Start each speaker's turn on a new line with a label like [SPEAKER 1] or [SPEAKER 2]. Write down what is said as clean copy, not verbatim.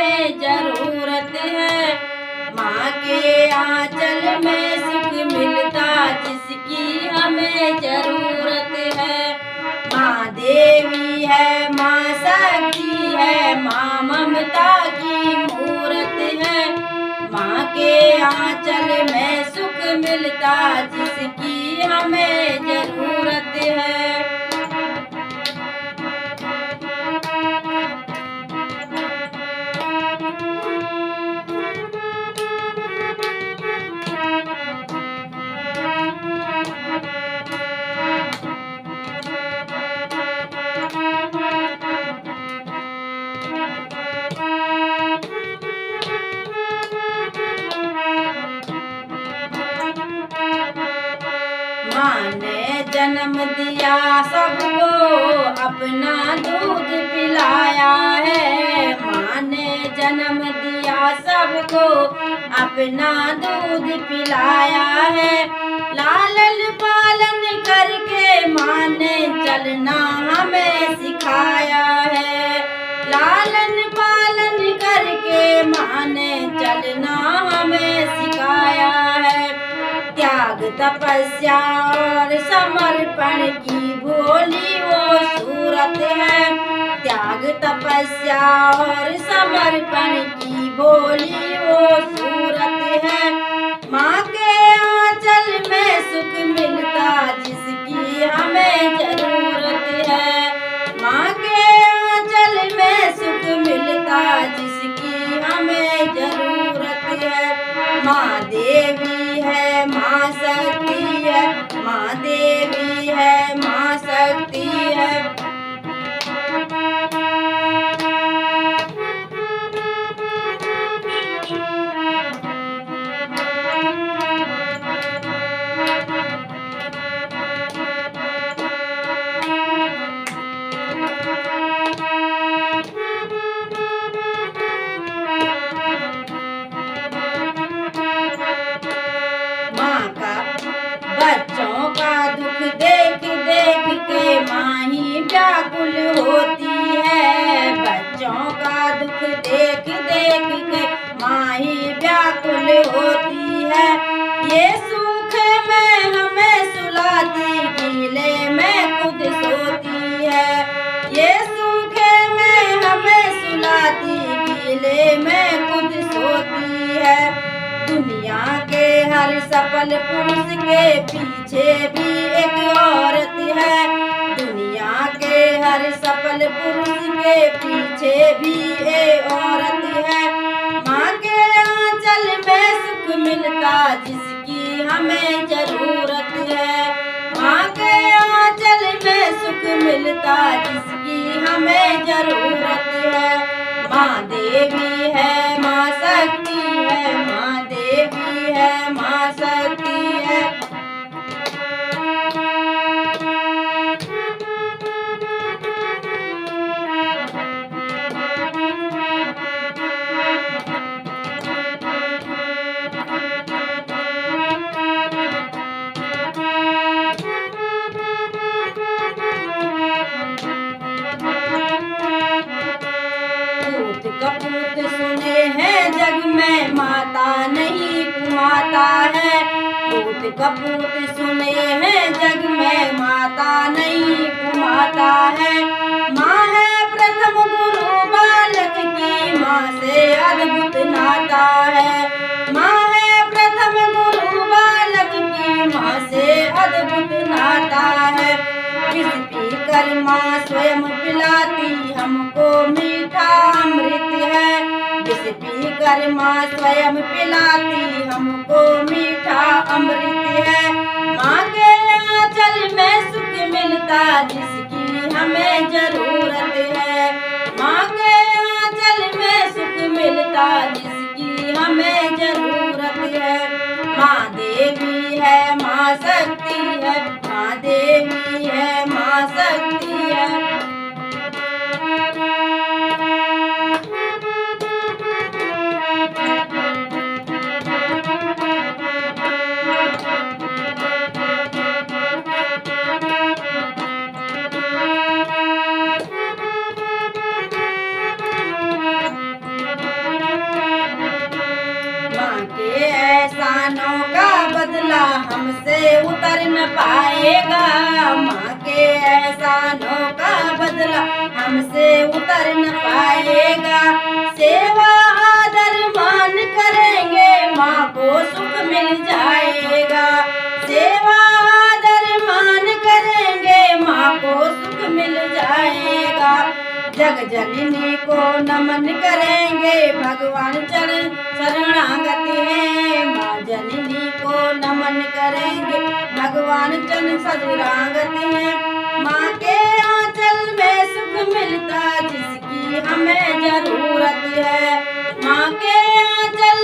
[SPEAKER 1] हमें जरूरत है। माँ के आंचल में सुख मिलता जिसकी हमें जरूरत है। माँ देवी है, माँ शक्ति है, माँ ममता की मूरत है। माँ के आंचल में सुख मिलता जिसकी हमें जरूरत है। माँ ने जन्म दिया सबको, अपना दूध पिलाया है। माँ ने जन्म दिया सबको, अपना दूध पिलाया है। लालन पालन करके माँ ने चलना हमें सिखाया है। लालन पालन करके माँ ने चलना हमें सिखाया है। त्याग तपस्या और समर्पण की भोली वो सूरत है। त्याग तपस्या और समर्पण की भोली वो सूरत है। माँ के आंचल में सुख मिलता जिसकी हमें जरूरत है। माँ के आंचल में सुख मिलता जिसकी हमें जरूरत है। माँ देवी है, माँ शक्ति है, माँ देवी है, माँ शक्ति है। बच्चों का दुख देख देख के माँ ही व्याकुल होती है। बच्चों का दुख देख देख के माँ ही व्याकुल होती है। ये सुख में हमें सुलाती, गीले में खुद सोती है। ये सुख में हमें सुलाती, गीले में खुद सोती है। दुनिया के हर सफल पुरुष के पीछे भी एक औरत है। दुनिया के हर सफल पुरुष के पीछे भी एक औरत है। माँ के आंचल में सुख मिलता जिसकी हमें जरूरत है। माँ के आंचल में सुख मिलता जिसकी हमें जरूरत है। माँ देवी है, माँ शक्ति है, माँ देवी है, माँ शक्ति है। पूत कपूत सुने हैं जग में, माता नहीं कुमाता है। पूत कपूत सुने हैं जग में, माता नहीं कुमाता है। माँ है प्रथम गुरु बालक की, माँ से अद्भुत नाता है। माँ है प्रथम गुरु बालक की, माँ से अद्भुत नाता है। विष पीकर माँ स्वयं पिलाती हमको मीठा अमृत है। विष पीकर माँ स्वयं पिलाती हमको मीठा अमृत है। माँ के आंचल में सुख मिलता जिसकी हमें जरूरत है। माँ के आंचल में सुख मिलता जिसकी हमें जरूरत है। माँ देवी है, माँ शक्ति है, माँ देवी है, माँ शक्ति है। के एहसानों का बदला हमसे उतर न पाएगा। माँ के एहसानों का बदला हमसे उतर न पाएगा। सेवा आदर मान करेंगे माँ को सुख मिल जाएगा। सेवा आदर मान करेंगे माँ को सुख मिल जाएगा। जग जननी को नमन करेंगे भगवान चरण शरणागति है। माँ जननी को नमन करेंगे भगवान चरण शरणागति है। माँ के आंचल में सुख मिलता जिसकी हमें जरूरत है। माँ के आंचल